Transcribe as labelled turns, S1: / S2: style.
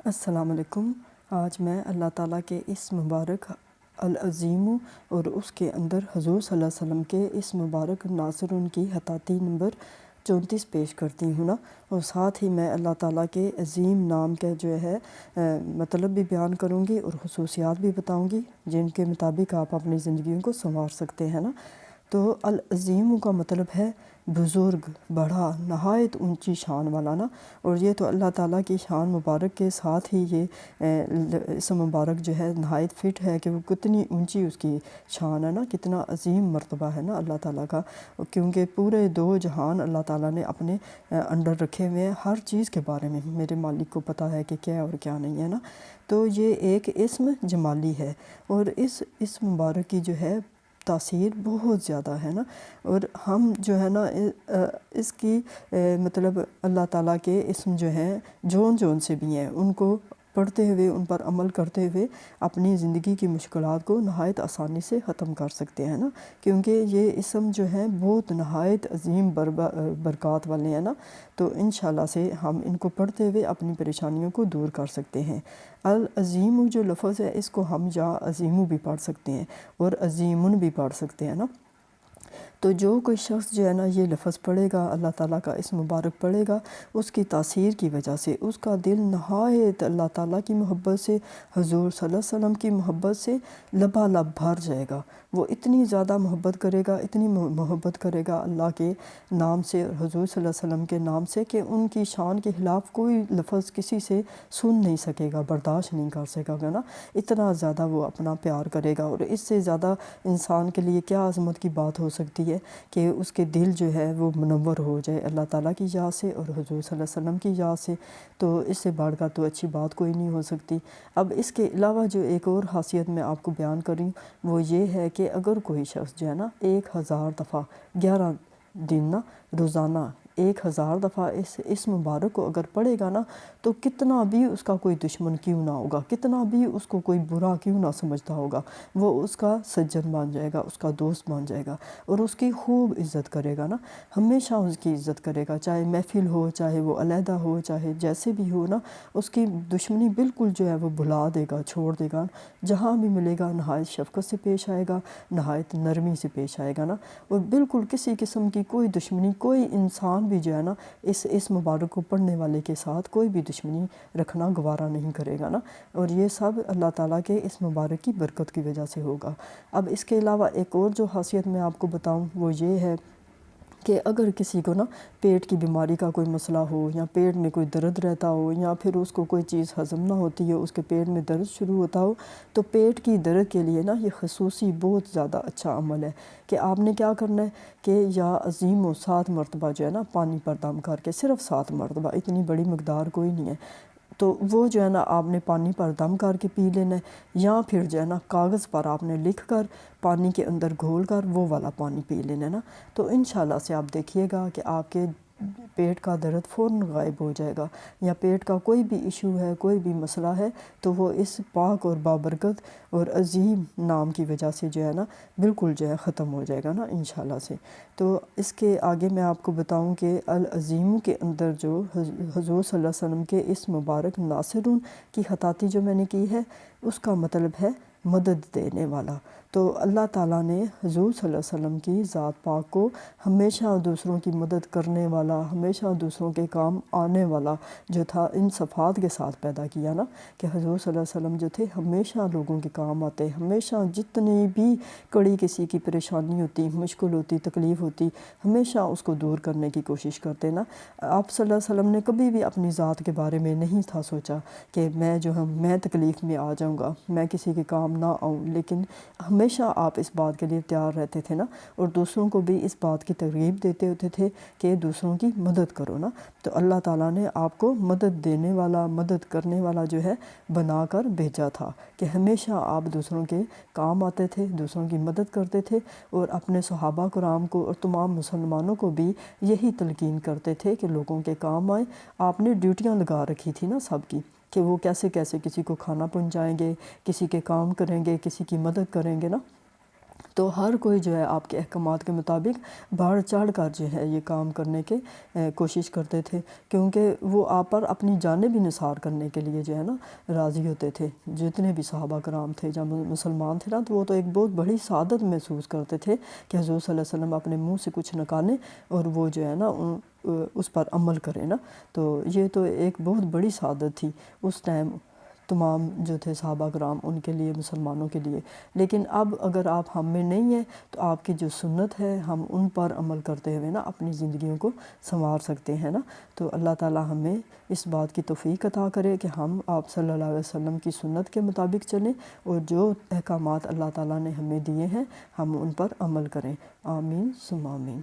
S1: السلام علیکم۔ آج میں اللہ تعالیٰ کے اس مبارک العظیم اور اس کے اندر حضور صلی اللہ علیہ وسلم کے اس مبارک ناصر ان کی حتاتی نمبر 34 پیش کرتی ہوں نا، اور ساتھ ہی میں اللہ تعالیٰ کے عظیم نام کا جو ہے مطلب بھی بیان کروں گی اور خصوصیات بھی بتاؤں گی جن کے مطابق آپ اپنی زندگیوں کو سنوار سکتے ہیں نا۔ تو العظیم کا مطلب ہے بزرگ، بڑا، نہایت اونچی شان والا نا، اور یہ تو اللہ تعالیٰ کی شان مبارک کے ساتھ ہی یہ اسم مبارک جو ہے نہایت فٹ ہے کہ وہ کتنی اونچی اس کی شان ہے نا، کتنا عظیم مرتبہ ہے نا اللہ تعالیٰ کا، کیونکہ پورے دو جہان اللہ تعالیٰ نے اپنے انڈر رکھے ہوئے ہیں۔ ہر چیز کے بارے میں میرے مالک کو پتہ ہے کہ کیا اور کیا نہیں ہے نا۔ تو یہ ایک اسم جمالی ہے، اور اس اسم مبارک کی جو ہے تاثیر بہت زیادہ ہے نا، اور ہم جو ہے نا اس کی مطلب اللہ تعالیٰ کے اسم جو ہیں جون سے بھی ہیں، ان کو پڑھتے ہوئے ان پر عمل کرتے ہوئے اپنی زندگی کی مشکلات کو نہایت آسانی سے ختم کر سکتے ہیں نا، کیونکہ یہ اسم جو ہیں بہت نہایت عظیم برکات والے ہیں نا۔ تو انشاءاللہ سے ہم ان کو پڑھتے ہوئے اپنی پریشانیوں کو دور کر سکتے ہیں۔ العظیم جو لفظ ہے اس کو ہم یا عظیم بھی پڑھ سکتے ہیں اور عظیمن بھی پڑھ سکتے ہیں نا۔ تو جو کوئی شخص جو ہے نا یہ لفظ پڑھے گا، اللہ تعالیٰ کا اس مبارک پڑھے گا، اس کی تاثیر کی وجہ سے اس کا دل نہایت اللہ تعالیٰ کی محبت سے، حضور صلی اللہ علیہ وسلم کی محبت سے لبالب بھر جائے گا۔ وہ اتنی زیادہ محبت کرے گا، اتنی محبت کرے گا اللہ کے نام سے اور حضور صلی اللہ علیہ وسلم کے نام سے کہ ان کی شان کے خلاف کوئی لفظ کسی سے سن نہیں سکے گا، برداشت نہیں کر سکے گا نا، اتنا زیادہ وہ اپنا پیار کرے گا۔ اور اس سے زیادہ انسان کے لیے کیا عظمت کی بات ہو سکتی ہے کہ اس کے دل جو ہے وہ منور ہو جائے اللہ تعالیٰ کی یاد سے اور حضور صلی اللہ علیہ وسلم کی یاد سے، تو اس سے بڑھ کر تو اچھی بات کوئی نہیں ہو سکتی۔ اب اس کے علاوہ جو ایک اور خاصیت میں آپ کو بیان کر رہی ہوں وہ یہ ہے کہ اگر کوئی شخص جو ہے نا 1000 دفعہ 11 دن نا روزانہ 1000 دفعہ اس مبارک کو اگر پڑھے گا نا، تو کتنا بھی اس کا کوئی دشمن کیوں نہ ہوگا، کتنا بھی اس کو کوئی برا کیوں نہ سمجھتا ہوگا، وہ اس کا سجن بن جائے گا، اس کا دوست بن جائے گا اور اس کی خوب عزت کرے گا نا، ہمیشہ اس کی عزت کرے گا، چاہے محفل ہو، چاہے وہ علیحدہ ہو، چاہے جیسے بھی ہو نا، اس کی دشمنی بالکل جو ہے وہ بھلا دے گا، چھوڑ دے گا، جہاں بھی ملے گا نہایت شفقت سے پیش آئے گا، نہایت نرمی سے پیش آئے گا نا، اور بالکل کسی قسم کی کوئی دشمنی، کوئی انسان بھی جو ہے نا اس مبارک کو پڑھنے والے کے ساتھ کوئی بھی دشمنی رکھنا گوارا نہیں کرے گا نا، اور یہ سب اللہ تعالیٰ کے اس مبارک کی برکت کی وجہ سے ہوگا۔ اب اس کے علاوہ ایک اور جو خاصیت میں آپ کو بتاؤں وہ یہ ہے کہ اگر کسی کو نا پیٹ کی بیماری کا کوئی مسئلہ ہو، یا پیٹ میں کوئی درد رہتا ہو، یا پھر اس کو کوئی چیز ہضم نہ ہوتی ہے، اس کے پیٹ میں درد شروع ہوتا ہو، تو پیٹ کی درد کے لیے نا یہ خصوصی بہت زیادہ اچھا عمل ہے کہ آپ نے کیا کرنا ہے کہ یا عظیم و 7 مرتبہ جو ہے نا پانی پر دم کر کے، صرف 7 مرتبہ، اتنی بڑی مقدار کوئی نہیں ہے، تو وہ جو ہے نا آپ نے پانی پر دم کر کے پی لینا ہے، یا پھر جو ہے نا کاغذ پر آپ نے لکھ کر پانی کے اندر گھول کر وہ والا پانی پی لینا ہے نا، تو انشاءاللہ سے آپ دیکھیے گا کہ آپ کے پیٹ کا درد فوراً غائب ہو جائے گا، یا پیٹ کا کوئی بھی ایشو ہے، کوئی بھی مسئلہ ہے، تو وہ اس پاک اور بابرکت اور عظیم نام کی وجہ سے جو ہے نا بالکل جو ہے ختم ہو جائے گا نا انشاءاللہ سے۔ تو اس کے آگے میں آپ کو بتاؤں کہ العظیم کے اندر جو حضور صلی اللہ علیہ وسلم کے اس مبارک ناصرون کی خطاطی جو میں نے کی ہے، اس کا مطلب ہے مدد دینے والا۔ تو اللہ تعالیٰ نے حضور صلی اللہ علیہ وسلم کی ذات پاک کو ہمیشہ دوسروں کی مدد کرنے والا، ہمیشہ دوسروں کے کام آنے والا جو تھا، ان صفات کے ساتھ پیدا کیا نا، کہ حضور صلی اللہ علیہ وسلم جو تھے ہمیشہ لوگوں کے کام آتے، ہمیشہ جتنی بھی کڑی کسی کی پریشانی ہوتی، مشکل ہوتی، تکلیف ہوتی، ہمیشہ اس کو دور کرنے کی کوشش کرتے نا۔ آپ صلی اللہ علیہ وسلم نے کبھی بھی اپنی ذات کے بارے میں نہیں تھا سوچا کہ میں جو ہوں میں تکلیف میں آ جاؤں گا، میں کسی کے کام نہ آؤں، لیکن ہمیشہ آپ اس بات کے لیے تیار رہتے تھے نا، اور دوسروں کو بھی اس بات کی ترغیب دیتے ہوتے تھے کہ دوسروں کی مدد کرو نا۔ تو اللہ تعالیٰ نے آپ کو مدد دینے والا، مدد کرنے والا جو ہے بنا کر بھیجا تھا کہ ہمیشہ آپ دوسروں کے کام آتے تھے، دوسروں کی مدد کرتے تھے، اور اپنے صحابہ کرام کو اور تمام مسلمانوں کو بھی یہی تلقین کرتے تھے کہ لوگوں کے کام آئیں۔ آپ نے ڈیوٹیاں لگا رکھی تھی نا سب کی، کہ وہ کیسے کیسے کسی کو کھانا پہنچائیں گے، کسی کے کام کریں گے، کسی کی مدد کریں گے نا۔ تو ہر کوئی جو ہے آپ کے احکامات کے مطابق بڑھ چڑھ کر جو ہے یہ کام کرنے کے کوشش کرتے تھے، کیونکہ وہ آپ پر اپنی جانیں بھی نثار کرنے کے لیے جو ہے نا راضی ہوتے تھے۔ جتنے بھی صحابہ کرام تھے جب مسلمان تھے نا، تو وہ تو ایک بہت بڑی سعادت محسوس کرتے تھے کہ حضور صلی اللہ علیہ وسلم اپنے منہ سے کچھ نکالیں اور وہ جو ہے نا اس پر عمل کریں نا، تو یہ تو ایک بہت بڑی سعادت تھی اس ٹائم تمام جو تھے صحابہ کرام ان کے لیے، مسلمانوں کے لیے۔ لیکن اب اگر آپ ہم میں نہیں ہیں تو آپ کی جو سنت ہے ہم ان پر عمل کرتے ہوئے نا اپنی زندگیوں کو سنوار سکتے ہیں نا۔ تو اللہ تعالیٰ ہمیں اس بات کی توفیق عطا کرے کہ ہم آپ صلی اللہ علیہ وسلم کی سنت کے مطابق چلیں اور جو احکامات اللہ تعالیٰ نے ہمیں دیے ہیں ہم ان پر عمل کریں۔ آمین ثم آمین۔